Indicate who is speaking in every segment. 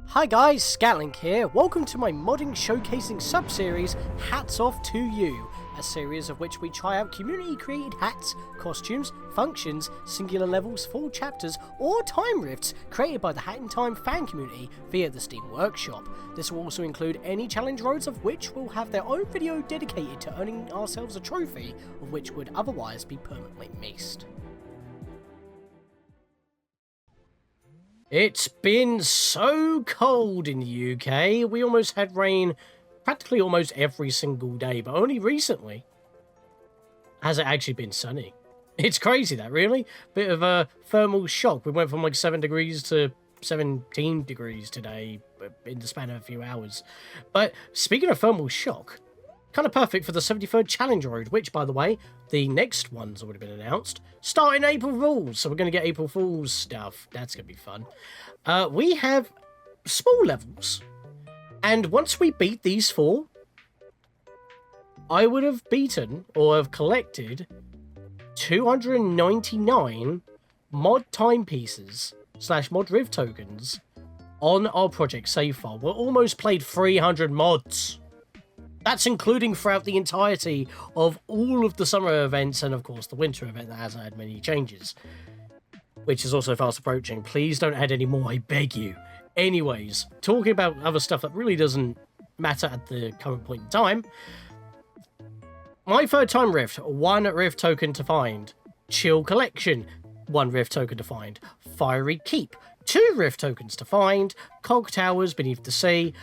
Speaker 1: Hi guys, Scatlink here. Welcome to my modding showcasing sub-series, Hats Off to You, a series of which we try out community-created hats, costumes, functions, singular levels, full chapters, or time rifts created by the Hat in Time fan community via the Steam Workshop. This will also include any challenge roads of which will have their own video dedicated to earning ourselves a trophy, of which would otherwise be permanently missed. It's been so cold in the UK. We almost had rain practically almost every single day, but only recently has it actually been sunny. It's crazy that, really. Bit of a thermal shock. We went from like 7 degrees to 17 degrees today in the span of a few hours. But speaking of thermal shock, kind of perfect for the 73rd challenge road, which, by the way, the next one's already been announced. Starting April Fools, so we're going to get April Fools stuff. That's going to be fun. We have small levels, and once we beat these 4, I would have beaten, or have collected, 299 mod timepieces / mod riv tokens on our project save file. We're almost played 300 mods. That's including throughout the entirety of all of the summer events and, of course, the winter event that hasn't had many changes, which is also fast approaching. Please don't add any more, I beg you. Anyways, talking about other stuff that really doesn't matter at the current point in time, my 3rd time rift, 1 rift token to find. Chill Collection, 1 rift token to find. Fiery Keep, 2 rift tokens to find. Cogtowers Beneath the Sea,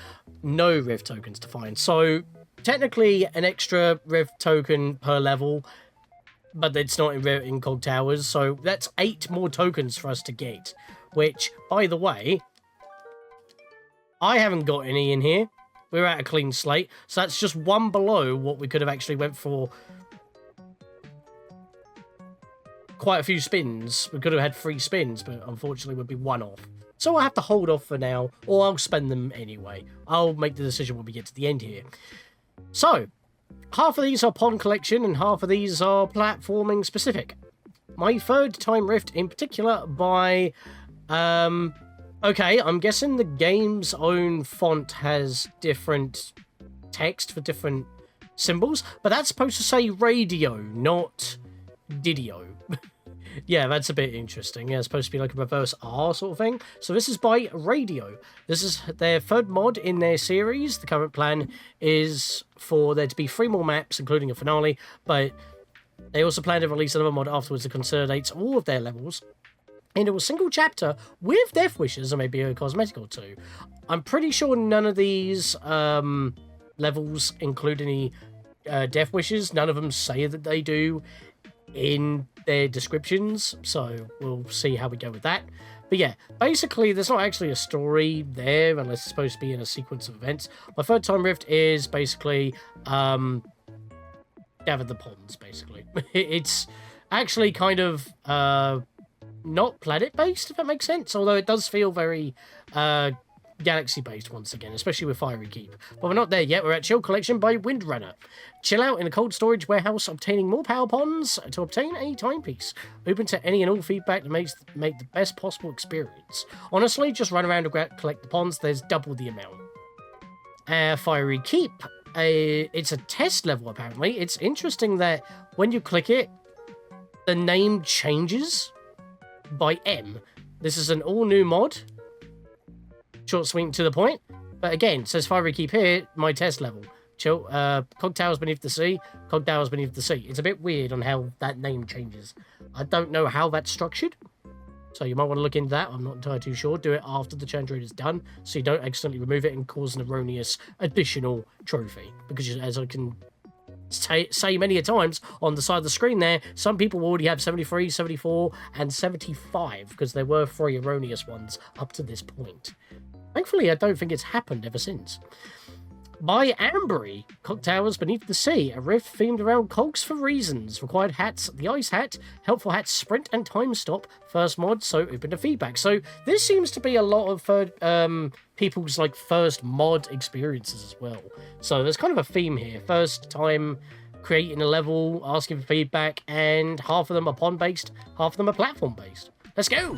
Speaker 1: no rift tokens to find. So technically an extra rift token per level, but it's not in Cogtowers, so that's 8 more tokens for us to get, which, by the way, I haven't got any in here. We're at a clean slate, so that's just 1 below what we could have actually went for quite a few spins. We could have had 3 spins, but unfortunately would be 1 off. So I'll have to hold off for now, or I'll spend them anyway. I'll make the decision when we get to the end here. So, half of these are Pond Collection, and half of these are platforming specific. My 3rd time rift in particular by... okay, I'm guessing the game's own font has different text for different symbols, but that's supposed to say radio, not Didio. Yeah, that's a bit interesting. Yeah, it's supposed to be like a reverse R sort of thing. So this is by Radio. This is their 3rd mod in their series. The current plan is for there to be 3 more maps, including a finale, but they also plan to release another mod afterwards that consolidates all of their levels into a single chapter with death wishes and maybe a cosmetic or 2. I'm pretty sure none of these levels include any death wishes. None of them say that they do in their descriptions, so we'll see how we go with that. But yeah, basically there's not actually a story there unless it's supposed to be in a sequence of events. My 3rd time rift is basically gather the ponds, basically. It's actually kind of not planet based, if that makes sense, although it does feel very galaxy based once again, especially with Fiery Keep. But we're not there yet. We're at Chill Collection by Windrunner. Chill out in a cold storage warehouse, obtaining more power ponds to obtain a timepiece. Open to any and all feedback to make the best possible experience. Honestly, just run around and collect the ponds. There's double the amount. Fiery Keep. It's a test level, apparently. It's interesting that when you click it, the name changes by M. This is an all-new mod. Short, sweet, and to the point. But again, it says Fiery Keep here, my test level. Chill, Cogtowers Beneath the Sea, Cogtowers Beneath the Sea. It's a bit weird on how that name changes. I don't know how that's structured, so you might want to look into that. I'm not entirely too sure. Do it after the challenge raid is done, so you don't accidentally remove it and cause an erroneous additional trophy. Because as I can say many a times on the side of the screen there, some people already have 73, 74, and 75, because there were 3 erroneous ones up to this point. Thankfully, I don't think it's happened ever since. By Ambery, Cocktowers Beneath the Sea, a rift themed around cogs for reasons. Required hats, the Ice Hat, helpful hats, Sprint and Time Stop. First mod, so open to feedback. So this seems to be a lot of people's like first mod experiences as well. So there's kind of a theme here. First time creating a level, asking for feedback, and half of them are pond-based, half of them are platform-based. Let's go!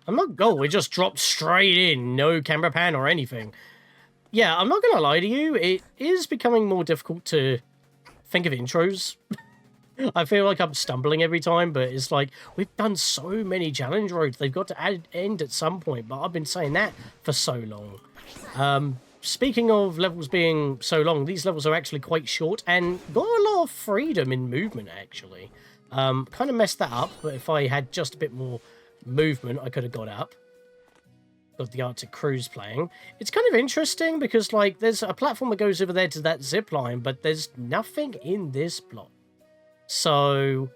Speaker 1: I'm not... Oh, we just dropped straight in. No camera pan or anything. Yeah, I'm not going to lie to you. It is becoming more difficult to think of intros. I feel like I'm stumbling every time, but it's like, we've done so many challenge roads. They've got to end at some point, but I've been saying that for so long. Speaking of levels being so long, these levels are actually quite short and got a lot of freedom in movement, actually. Kind of messed that up, but if I had just a bit more movement, I could have got up. Got the Arctic Cruise playing. It's kind of interesting because, like, there's a platform that goes over there to that zip line, but there's nothing in this block. So,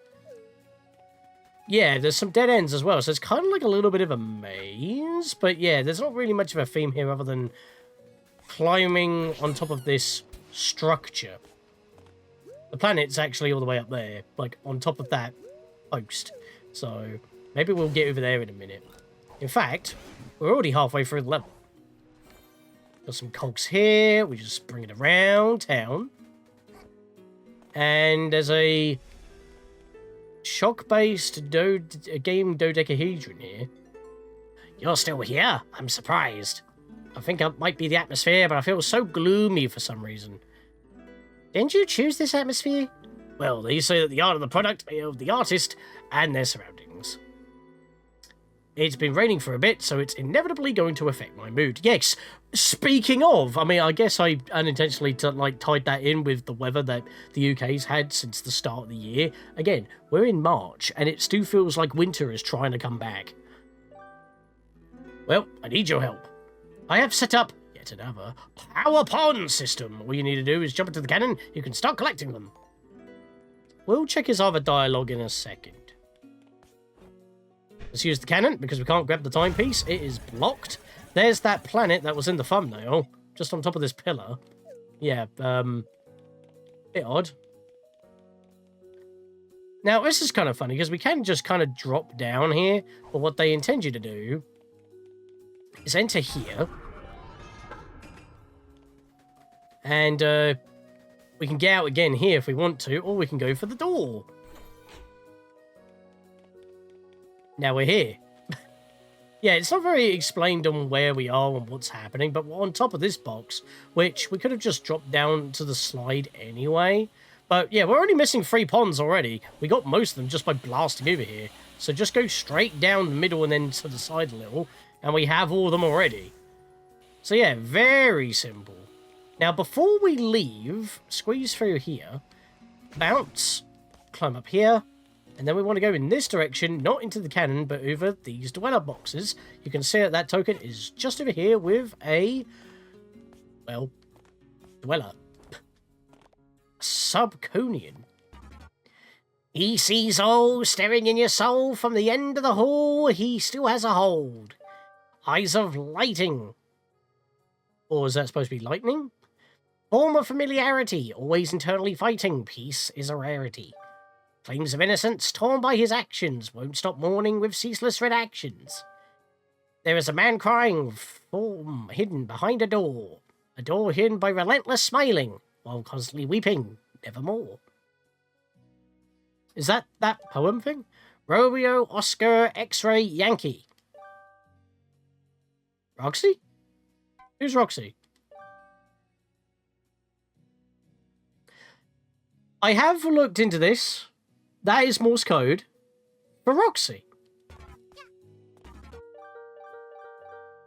Speaker 1: yeah, there's some dead ends as well. So it's kind of like a little bit of a maze. But yeah, there's not really much of a theme here other than climbing on top of this structure. The planet's actually all the way up there, like on top of that post. So maybe we'll get over there in a minute. In fact, we're already halfway through the level. Got some cogs here. We just bring it around town. And there's a shock-based game dodecahedron here. You're still here? I'm surprised. I think it might be the atmosphere, but I feel so gloomy for some reason. Didn't you choose this atmosphere? Well, they say that the art of the product of the artist and their surroundings. It's been raining for a bit, so it's inevitably going to affect my mood. Yes, speaking of, I mean, I guess I unintentionally tied that in with the weather that the UK's had since the start of the year. Again, we're in March, and it still feels like winter is trying to come back. Well, I need your help. I have set up yet another power pond system. All you need to do is jump into the cannon. You can start collecting them. We'll check his other dialogue in a second. Let's use the cannon, because we can't grab the timepiece. It is blocked. There's that planet that was in the thumbnail, just on top of this pillar. Yeah, bit odd. Now, this is kind of funny, because we can just kind of drop down here, but what they intend you to do is enter here. And, we can get out again here if we want to, or we can go for the door. Now we're here. Yeah, it's not very explained on where we are and what's happening, but we're on top of this box, which we could have just dropped down to the slide anyway. But yeah, we're only missing 3 ponds already. We got most of them just by blasting over here. So just go straight down the middle and then to the side a little, and we have all of them already. So yeah, very simple. Now before we leave, squeeze through here, bounce, climb up here, and then we want to go in this direction, not into the cannon, but over these dweller boxes. You can see that that token is just over here with a, well, dweller. Subconian. He sees all staring in your soul from the end of the hall. He still has a hold. Eyes of lighting. Or is that supposed to be lightning? Form of familiarity, always internally fighting. Peace is a rarity. Claims of innocence, torn by his actions, won't stop mourning with ceaseless redactions. There is a man crying, form hidden behind a door hidden by relentless smiling, while constantly weeping, nevermore. Is that poem thing? Romeo, Oscar, X-Ray, Yankee. Roxy? Who's Roxy? I have looked into this. That is Morse code for Roxy.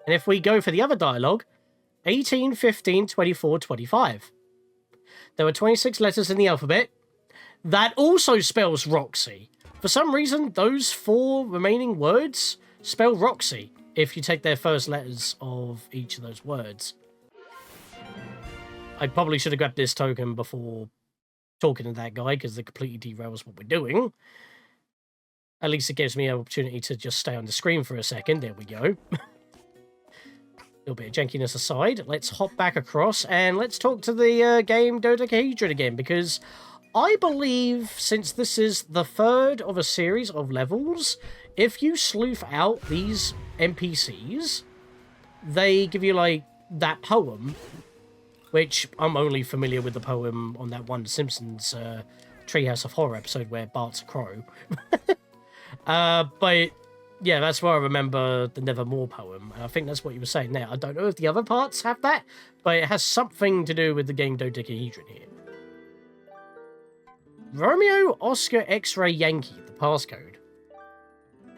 Speaker 1: And if we go for the other dialogue, 18, 15, 24, 25. There are 26 letters in the alphabet. That also spells Roxy. For some reason, those 4 remaining words spell Roxy if you take their first letters of each of those words. I probably should have grabbed this token before talking to that guy, because it completely derails what we're doing. At least it gives me an opportunity to just stay on the screen for a second. There we go. A little bit of jankiness aside, let's hop back across and let's talk to the game dodecahedron again, because I believe, since this is the 3rd of a series of levels, if you sleuth out these NPCs, they give you, like, that poem, which I'm only familiar with the poem on that one Simpsons Treehouse of Horror episode where Bart's a crow. But, yeah, that's where I remember the Nevermore poem, and I think that's what you were saying there. I don't know if the other parts have that, but it has something to do with the Game-decahedron here. Romeo Oscar X-Ray Yankee, the passcode.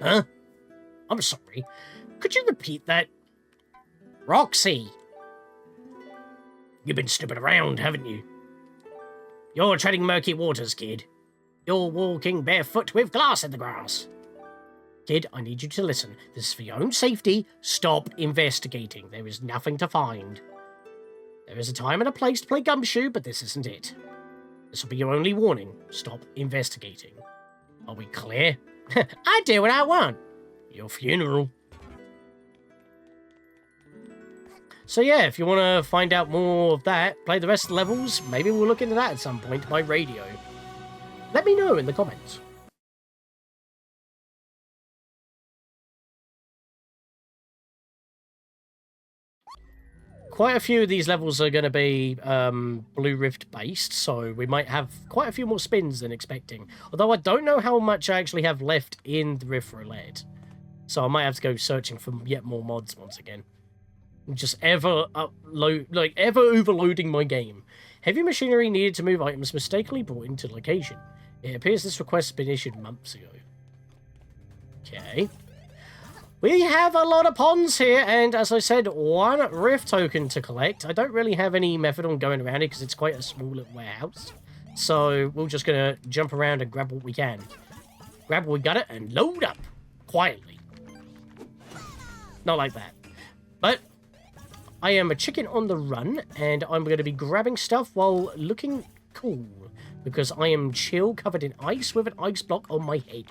Speaker 1: Huh? I'm sorry. Could you repeat that? Roxy! You've been snooping around, haven't you? You're treading murky waters, kid. You're walking barefoot with glass in the grass. Kid, I need you to listen. This is for your own safety. Stop investigating. There is nothing to find. There is a time and a place to play gumshoe, but this isn't it. This will be your only warning. Stop investigating. Are we clear? I do what I want. Your funeral. So yeah, if you want to find out more of that, play the rest of the levels, maybe we'll look into that at some point by radio. Let me know in the comments. Quite a few of these levels are going to be Blue Rift based, so we might have quite a few more spins than expecting. Although I don't know how much I actually have left in the Rift Roulette. So I might have to go searching for yet more mods once again. I'm just ever overloading my game. Heavy machinery needed to move items mistakenly brought into location. It appears this request has been issued months ago. Okay. We have a lot of ponds here, and as I said, one Rift token to collect. I don't really have any method on going around it because it's quite a small little warehouse. So we're just going to jump around and grab what we can. Grab what we got it and load up. Quietly. Not like that. But I am a chicken on the run, and I'm going to be grabbing stuff while looking cool. Because I am chill, covered in ice, with an ice block on my head.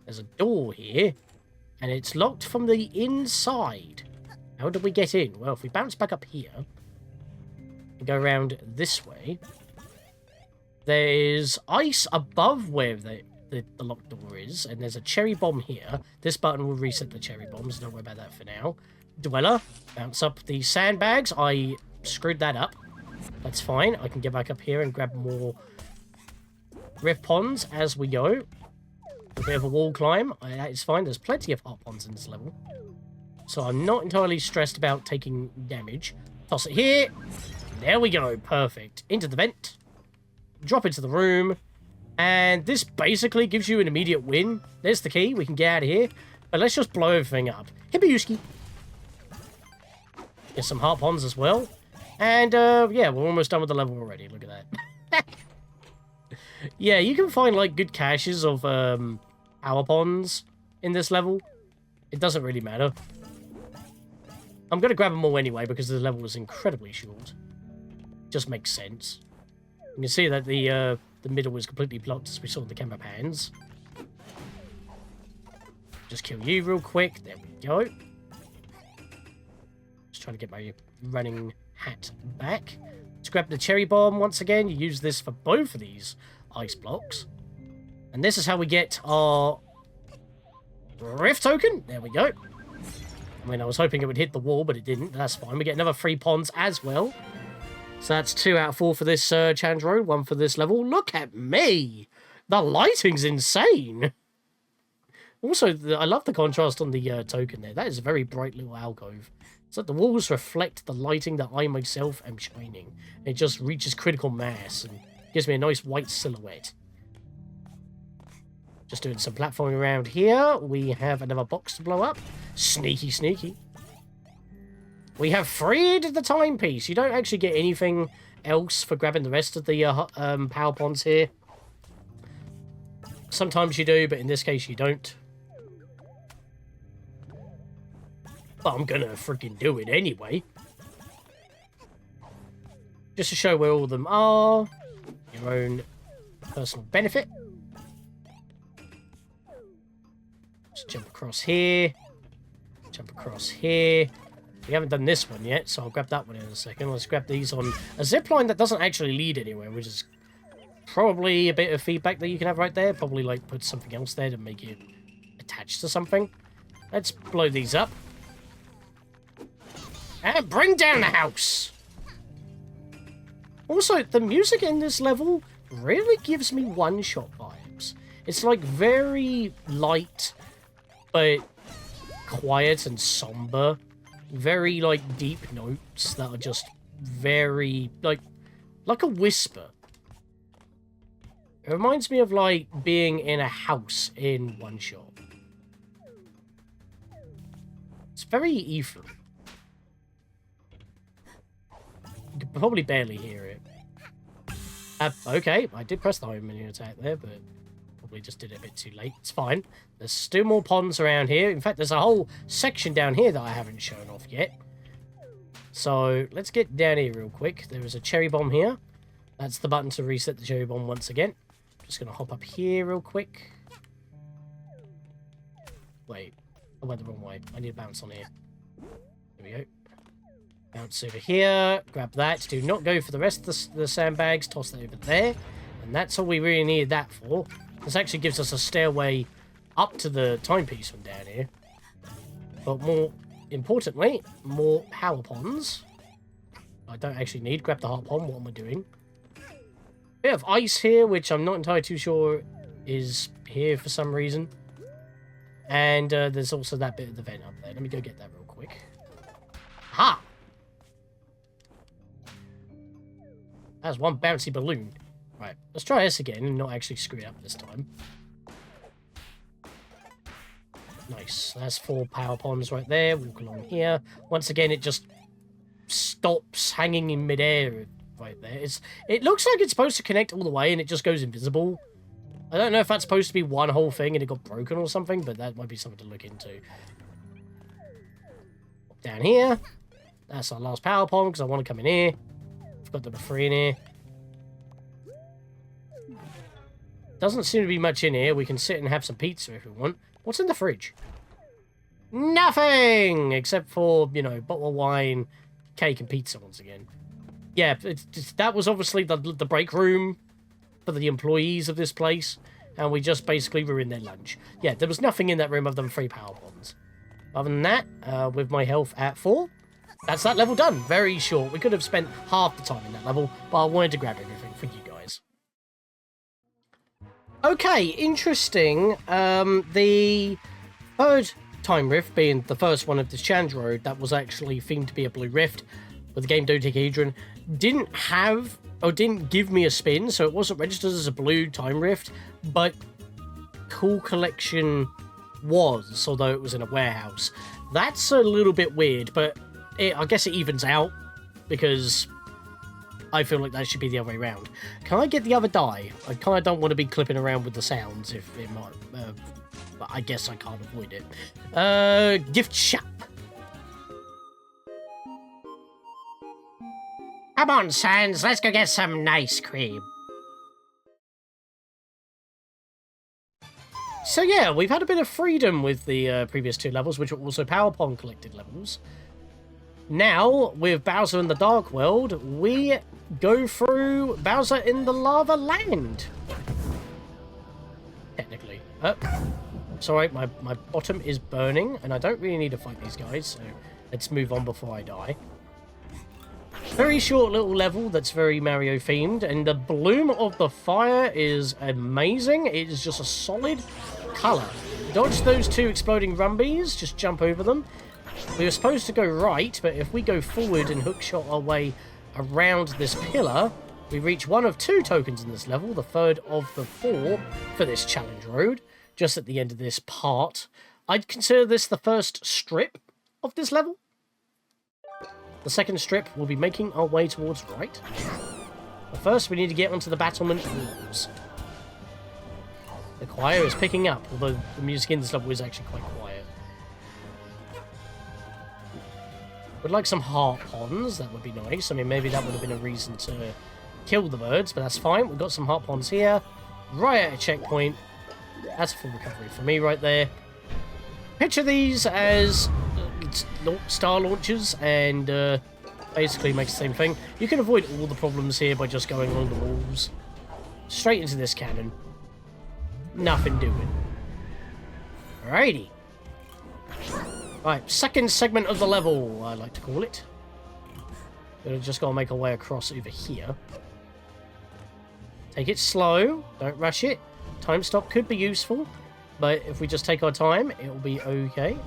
Speaker 1: There's a door here, and it's locked from the inside. How do we get in? Well, if we bounce back up here, and go around this way, there's ice above where the locked door is, and there's a cherry bomb here. This button will reset the cherry bombs, don't worry about that for now. Dweller, bounce up the sandbags. I screwed that up. That's fine. I can get back up here and grab more rift ponds as we go. A bit of a wall climb. That is fine. There's plenty of hot ponds in this level. So I'm not entirely stressed about taking damage. Toss it here. There we go. Perfect. Into the vent. Drop into the room. And this basically gives you an immediate win. There's the key. We can get out of here. But let's just blow everything up. Hibbayuski. Get some heart ponds as well. And, yeah, we're almost done with the level already. Look at that. Yeah, you can find, like, good caches of, power ponds in this level. It doesn't really matter. I'm going to grab them all anyway because the level is incredibly short. Just makes sense. You can see that the middle is completely blocked as we saw in the camera pans. Just kill you real quick. There we go. Just trying to get my running hat back. Let's grab the cherry bomb once again. You use this for both of these ice blocks. And this is how we get our rift token. There we go. I mean, I was hoping it would hit the wall, but it didn't. That's fine. We get another 3 ponds as well. So that's 2 out of 4 for this challenge road, 1 for this level. Look at me! The lighting's insane! Also, I love the contrast on the token there. That is a very bright little alcove. It's like the walls reflect the lighting that I myself am shining. It just reaches critical mass and gives me a nice white silhouette. Just doing some platforming around here. We have another box to blow up. Sneaky, sneaky. We have freed the timepiece. You don't actually get anything else for grabbing the rest of the power ponds here. Sometimes you do, but in this case you don't. But I'm gonna freaking do it anyway. Just to show where all of them are. Your own personal benefit. Just jump across here. Jump across here. We haven't done this one yet, so I'll grab that one in a second. Let's grab these on a zipline that doesn't actually lead anywhere, which is probably a bit of feedback that you can have right there. Probably, like, put something else there to make it attach attached to something. Let's blow these up. And bring down the house! Also, the music in this level really gives me one-shot vibes. It's like very light, but quiet and somber. Very like deep notes that are just very like a whisper. It reminds me of like being in a house in one shot. It's very ethereal. You can probably barely hear it. Okay, I did press the home menu attack there, but probably just did it a bit too late. It's fine. There's still more ponds around here. In fact, there's a whole section down here that I haven't shown off yet. So let's get down here real quick. There is a cherry bomb here. That's the button to reset the cherry bomb once again. Just going to hop up here real quick. Wait, I went the wrong way. I need to bounce on here. There we go. Bounce over here. Grab that. Do not go for the rest of the sandbags. Toss that over there. And that's all we really needed that for. This actually gives us a stairway up to the timepiece from down here. But more importantly, more power ponds. I don't actually need. Grab the heart pond. What am I doing? Bit of ice here, which I'm not entirely too sure is here for some reason. And there's also that bit of the vent up there. Let me go get that real quick. Ha! That's one bouncy balloon. Right, let's try this again and not actually screw it up this time. Nice. That's 4 power ponds right there. Walk along here. Once again, it just stops hanging in midair right there. It looks like it's supposed to connect all the way and it just goes invisible. I don't know if that's supposed to be one whole thing and it got broken or something, but that might be something to look into. Down here. That's our last power pond because I want to come in here. I've got number 3 in here. Doesn't seem to be much in here. We can sit and have some pizza if we want. What's in the fridge? Nothing! Except for, you know, bottle of wine, cake, and pizza once again. Yeah, that was obviously the break room for the employees of this place, and we just basically ruined their lunch. Yeah, there was nothing in that room other than 3 power ponds. Other than that, with my health at 4, that's that level done. Very short. We could have spent half the time in that level, but I wanted to grab everything for you guys. Okay, interesting. The third time rift, being the first one of this challenge road, that was actually themed to be a blue rift with the Game-decahedron, didn't have, or didn't give me a spin, so it wasn't registered as a blue time rift, but Cool Collection was, although it was in a warehouse. That's a little bit weird, but I guess it evens out, because I feel like that should be the other way around. Can I get the other die? I kind of don't want to be clipping around with the sounds, if it might, but I guess I can't avoid it. Gift shop. Come on, Sans, let's go get some ice cream. So yeah, we've had a bit of freedom with the previous 2 levels, which were also power pond collected levels. Now, with Bowser in the Dark World, we go through Bowser in the Lava Land. Technically. Sorry, my bottom is burning, and I don't really need to fight these guys, so let's move on before I die. Very short little level that's very Mario themed, and the bloom of the fire is amazing. It is just a solid colour. Dodge those 2 exploding rumbies, just jump over them. We were supposed to go right, but if we go forward and hookshot our way around this pillar, we reach one of 2 tokens in this level, the third of the 4 for this challenge road, just at the end of this part. I'd consider this the first strip of this level. The second strip will be making our way towards right. But first, we need to get onto the battlement walls. The choir is picking up, although the music in this level is actually quite quiet. Would like some heart ponds, that would be nice. I mean, maybe that would have been a reason to kill the birds, but that's fine. We've got some heart ponds here, right at a checkpoint. That's a full recovery for me right there. Picture these as star launchers, and basically makes the same thing. You can avoid all the problems here by just going along the walls. Straight into this cannon. Nothing doing. Alrighty. Right, second segment of the level, I like to call it. We've just got to make our way across over here. Take it slow. Don't rush it. Time stop could be useful, but if we just take our time, it'll be okay.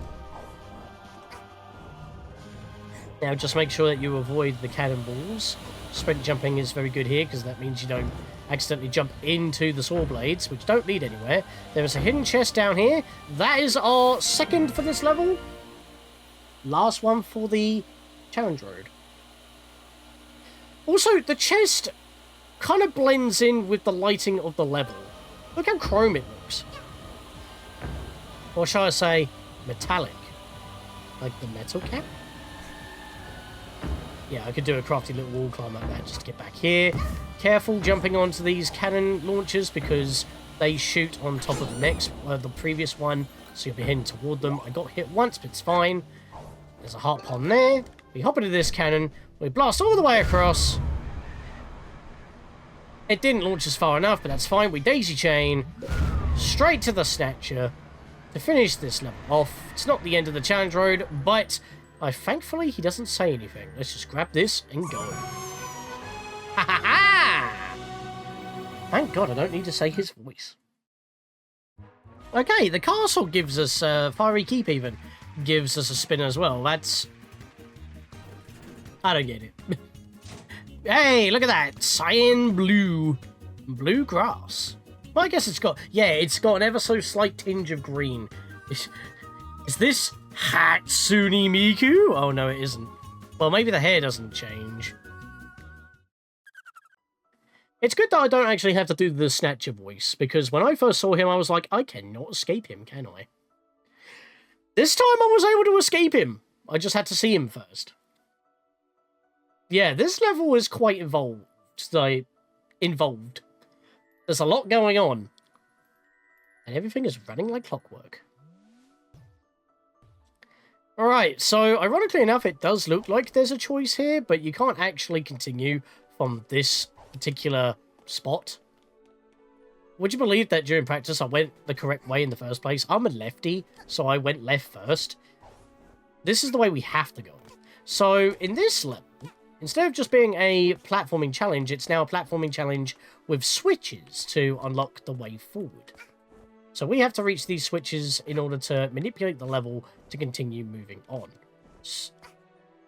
Speaker 1: Now just make sure that you avoid the cannonballs. Sprint jumping is very good here because that means you don't accidentally jump into the saw blades, which don't lead anywhere. There is a hidden chest down here. That is our second for this level. Last one for the challenge road. Also, the chest kind of blends in with the lighting of the level. Look how chrome it looks. Or shall I say, metallic. Like the metal cap? Yeah, I could do a crafty little wall climb like that just to get back here. Careful jumping onto these cannon launchers because they shoot on top of the previous one, so you'll be heading toward them. I got hit once, but it's fine. There's a heart pond there. We hop into this cannon. We blast all the way across. It didn't launch us far enough, but that's fine. We daisy chain straight to the snatcher to finish this level off. It's not the end of the challenge road, but thankfully he doesn't say anything. Let's just grab this and go. Ha ha ha! Thank God I don't need to say his voice. Okay, the castle gives us, Fiery Keep even, gives us a spin as well. That's... I don't get it. Hey, look at that! Cyan blue. Blue grass. Well, I guess it's got... Yeah, it's got an ever so slight tinge of green. Is this Hatsune Miku? Oh, no, it isn't. Well, maybe the hair doesn't change. It's good that I don't actually have to do the Snatcher voice, because when I first saw him, I was like, I cannot escape him, can I? This time I was able to escape him. I just had to see him first. Yeah, this level is quite involved. There's a lot going on. And everything is running like clockwork. Alright, so ironically enough, it does look like there's a choice here, but you can't actually continue from this particular spot. Would you believe that during practice I went the correct way in the first place? I'm a lefty, so I went left first. This is the way we have to go. So in this level, instead of just being a platforming challenge, it's now a platforming challenge with switches to unlock the way forward. So we have to reach these switches in order to manipulate the level to continue moving on.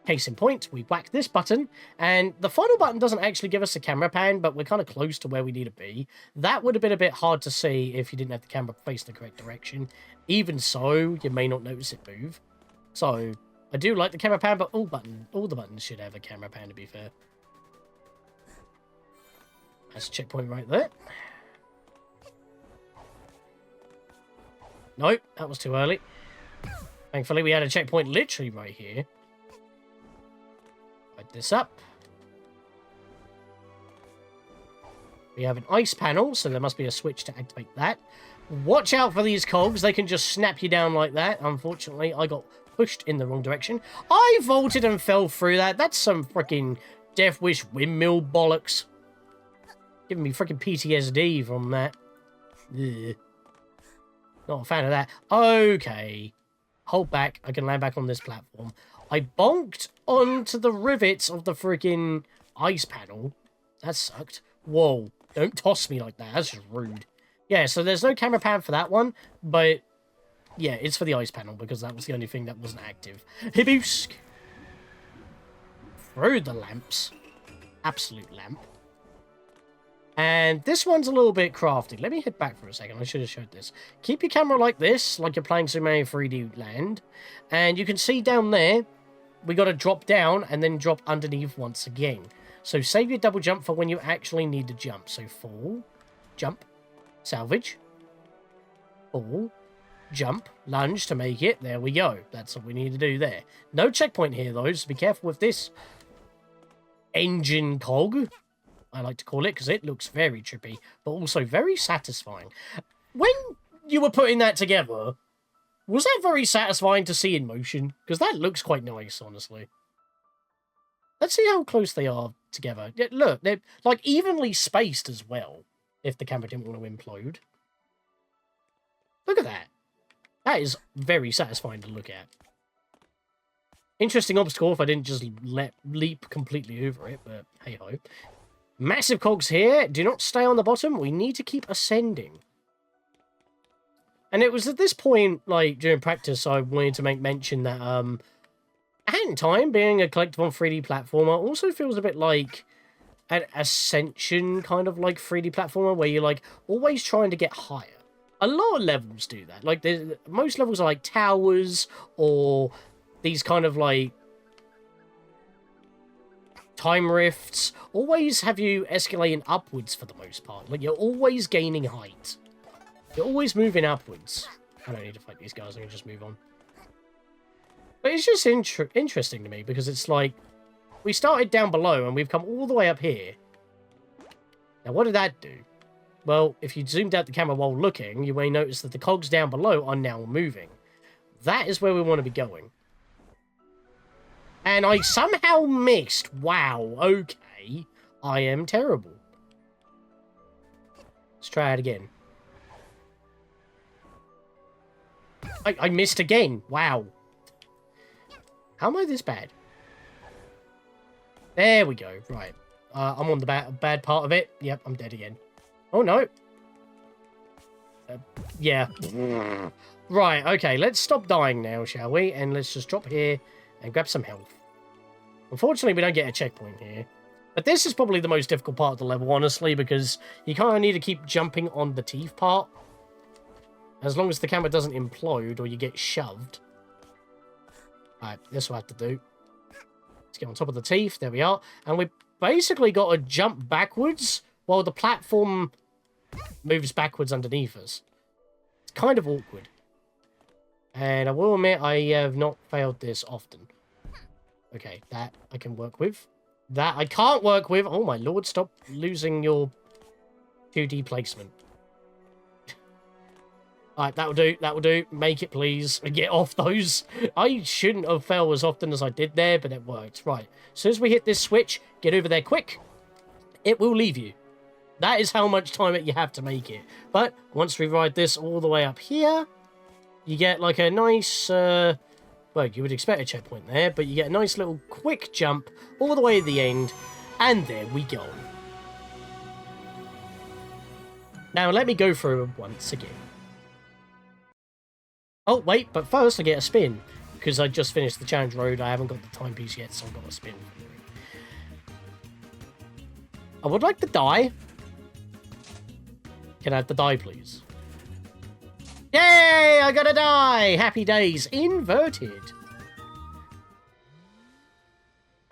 Speaker 1: Case in point, we whack this button, and the final button doesn't actually give us a camera pan, but we're kind of close to where we need to be. That would have been a bit hard to see if you didn't have the camera face the correct direction. Even so, you may not notice it move. So, I do like the camera pan, but all the buttons should have a camera pan, to be fair. That's a checkpoint right there. Nope, that was too early. Thankfully, we had a checkpoint literally right here. Light this up. We have an ice panel, so there must be a switch to activate that. Watch out for these cogs. They can just snap you down like that. Unfortunately, I got pushed in the wrong direction. I vaulted and fell through that. That's some freaking Death Wish windmill bollocks. Giving me freaking PTSD from that. Ugh. Not a fan of that. Okay. Hold back. I can land back on this platform. I bonked onto the rivets of the freaking ice panel. That sucked. Whoa. Don't toss me like that. That's just rude. Yeah, so there's no camera pan for that one, but yeah, it's for the ice panel because that was the only thing that wasn't active. Hiboosk! Through the lamps. Absolute lamp. And this one's a little bit crafty. Let me hit back for a second. I should have showed this. Keep your camera like this, like you're playing Super Mario 3D Land. And you can see down there, we got to drop down and then drop underneath once again. So save your double jump for when you actually need to jump. So fall, jump, salvage, fall, jump, lunge to make it. There we go. That's what we need to do there. No checkpoint here, though, so be careful with this engine cog, I like to call it, because it looks very trippy, but also very satisfying. When you were putting that together, was that very satisfying to see in motion? Because that looks quite nice, honestly. Let's see how close they are together. Yeah, look, they're like evenly spaced as well, if the camera didn't want to implode. Look at that. That is very satisfying to look at. Interesting obstacle if I didn't just leap completely over it, but hey-ho. Massive cogs here. Do not stay on the bottom. We need to keep ascending. And it was at this point, like, during practice, I wanted to make mention that, Hat in Time, being a Collectathon 3D platformer, also feels a bit like an Ascension kind of, like, 3D platformer, where you're, like, always trying to get higher. A lot of levels do that. Like, most levels are, like, towers, or these kind of, like, time rifts. Always have you escalating upwards for the most part. Like, you're always gaining height. You're always moving upwards. I don't need to fight these guys, I can just move on. But it's just interesting to me, because it's like, we started down below, and we've come all the way up here. Now, what did that do? Well, if you zoomed out the camera while looking, you may notice that the cogs down below are now moving. That is where we want to be going. And I somehow missed. Wow, okay. I am terrible. Let's try it again. I missed again. Wow. How am I this bad? There we go. Right. I'm on the bad part of it. Yep, I'm dead again. Oh, no. Yeah. Right, okay. Let's stop dying now, shall we? And let's just drop here and grab some health. Unfortunately, we don't get a checkpoint here. But this is probably the most difficult part of the level, honestly, because you kind of need to keep jumping on the teeth part. As long as the camera doesn't implode or you get shoved. Alright, this will have to do. Let's get on top of the teeth. There we are. And we basically got to jump backwards while the platform moves backwards underneath us. It's kind of awkward. And I will admit, I have not failed this often. Okay, that I can work with. That I can't work with. Oh my lord, stop losing your 2D placement. Alright, that will do, that will do. Make it, please. Get off those. I shouldn't have failed as often as I did there, but it worked. Right, as soon as we hit this switch, get over there quick. It will leave you. That is how much time you have to make it. But once we ride this all the way up here, you get like a nice, well, you would expect a checkpoint there, but you get a nice little quick jump all the way to the end, and there we go. Now let me go through it once again. Oh, wait, but first I get a spin, because I just finished the challenge road. I haven't got the timepiece yet, so I've got a spin. I would like to die. Can I have the die, please? Yay! I got a die! Happy days. Inverted.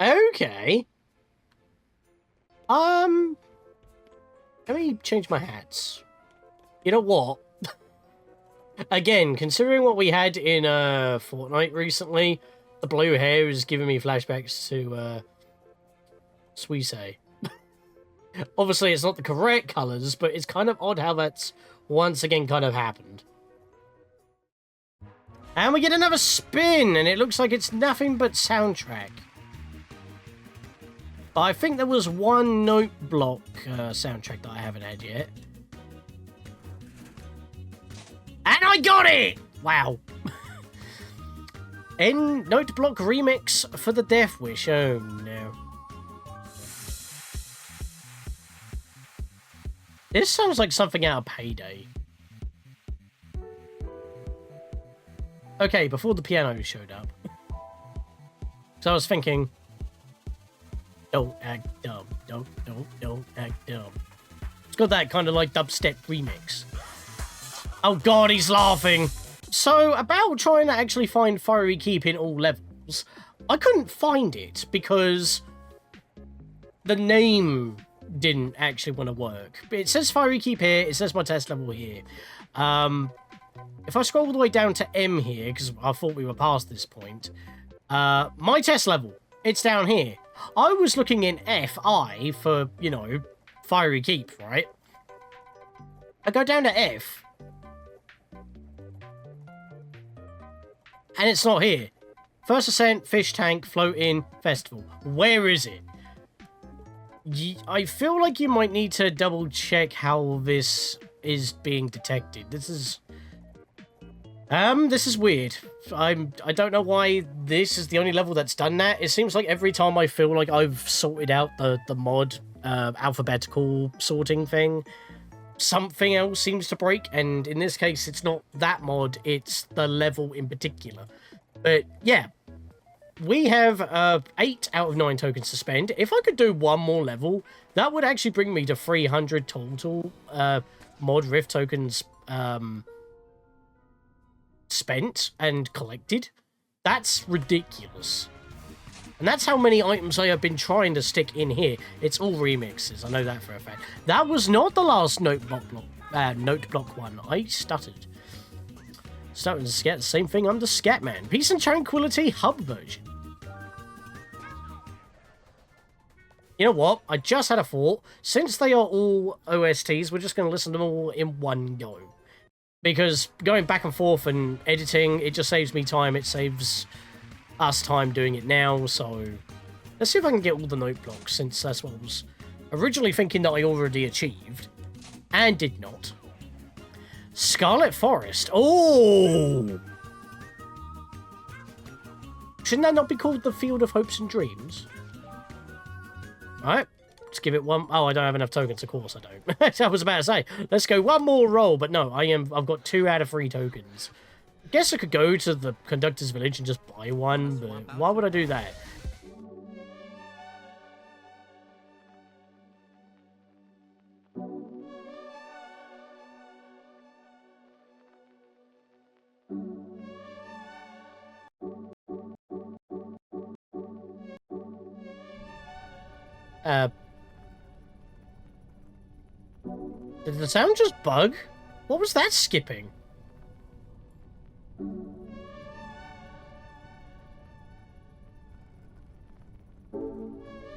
Speaker 1: Okay. Let me change my hats. You know what? Again, considering what we had in Fortnite recently, the blue hair is giving me flashbacks to Suisse. Obviously, it's not the correct colours, but it's kind of odd how that's once again kind of happened. And we get another spin, and it looks like it's nothing but soundtrack. But I think there was one note block soundtrack that I haven't had yet. And I got it! Wow. Note block remix for the Death Wish. Oh, no. This sounds like something out of Payday. Okay, before the piano showed up. So I was thinking, don't act dumb. Don't act dumb. It's got that kind of like dubstep remix. Oh god, he's laughing. So, about trying to actually find Fiery Keep in all levels, I couldn't find it because the name didn't actually want to work. It says Fiery Keep here, it says my test level here. If I scroll all the way down to M here, because I thought we were past this point, my test level, it's down here. I was looking in FI for, you know, Fiery Keep, right? I go down to F, and it's not here. First Ascent, Fish Tank, Floating, Festival. Where is it? I feel like you might need to double check how this is being detected. This is This is weird. I don't know why this is the only level that's done that. It seems like every time I feel like I've sorted out the mod alphabetical sorting thing, something else seems to break, and in this case it's not that mod, it's the level in particular. But yeah, we have 8 out of 9 tokens to spend. If I could do one more level, that would actually bring me to 300 total mod rift tokens spent and collected. That's ridiculous. And that's how many items I have been trying to stick in here. It's all remixes, I know that for a fact. That was not the last note block one. I stuttered. Starting to scat, the same thing under Scatman. Peace and Tranquility hub version. You know what? I just had a thought. Since they are all OSTs, we're just going to listen to them all in one go. Because going back and forth and editing, it just saves me time. It saves us time doing it now. So let's see if I can get all the note blocks, since that's what I was originally thinking that I already achieved. And did not. Scarlet Forest. Oh! Shouldn't that not be called the Field of Hopes and Dreams? Alright, let's give it one. Oh, I don't have enough tokens, of course I don't. I was about to say, let's go one more roll, but no, I've got 2 out of 3 tokens. I guess I could go to the Conductor's Village and just buy one, but why would I do that? Did the sound just bug? What was that skipping?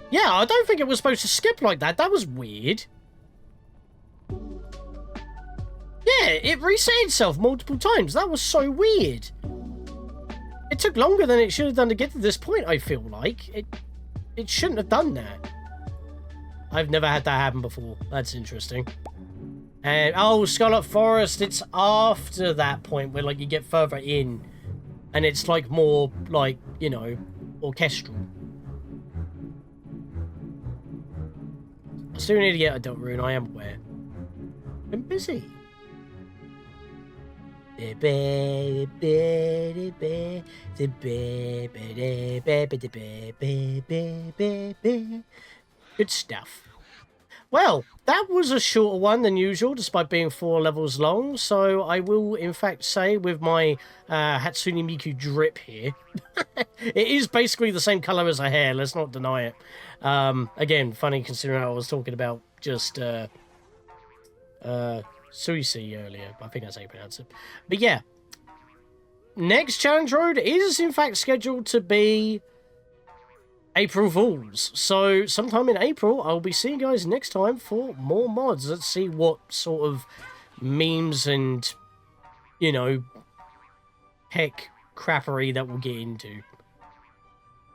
Speaker 1: Yeah, I don't think it was supposed to skip like that. That was weird. Yeah, it reset itself multiple times. That was so weird. It took longer than it should have done to get to this point, I feel like. It shouldn't have done that. I've never had that happen before. That's interesting. And, oh, Scarlet Forest, it's after that point where, like, you get further in. And it's, like, more, like, you know, orchestral. I still need to get a Deltarune, I am aware. I'm busy. Good stuff. Well, that was a shorter one than usual, despite being 4 levels long. So I will, in fact, say with my Hatsune Miku drip here, it is basically the same colour as her hair. Let's not deny it. Again, funny considering I was talking about just Suisi earlier. I think that's how you pronounce it. But yeah, next challenge road is in fact scheduled to be April Fools. So sometime in April, I'll be seeing you guys next time for more mods. Let's see what sort of memes and, you know, heck crappery that we'll get into.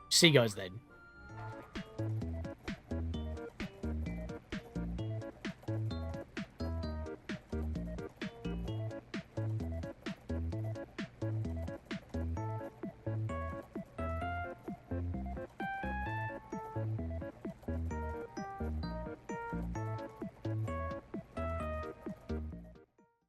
Speaker 1: See you guys then.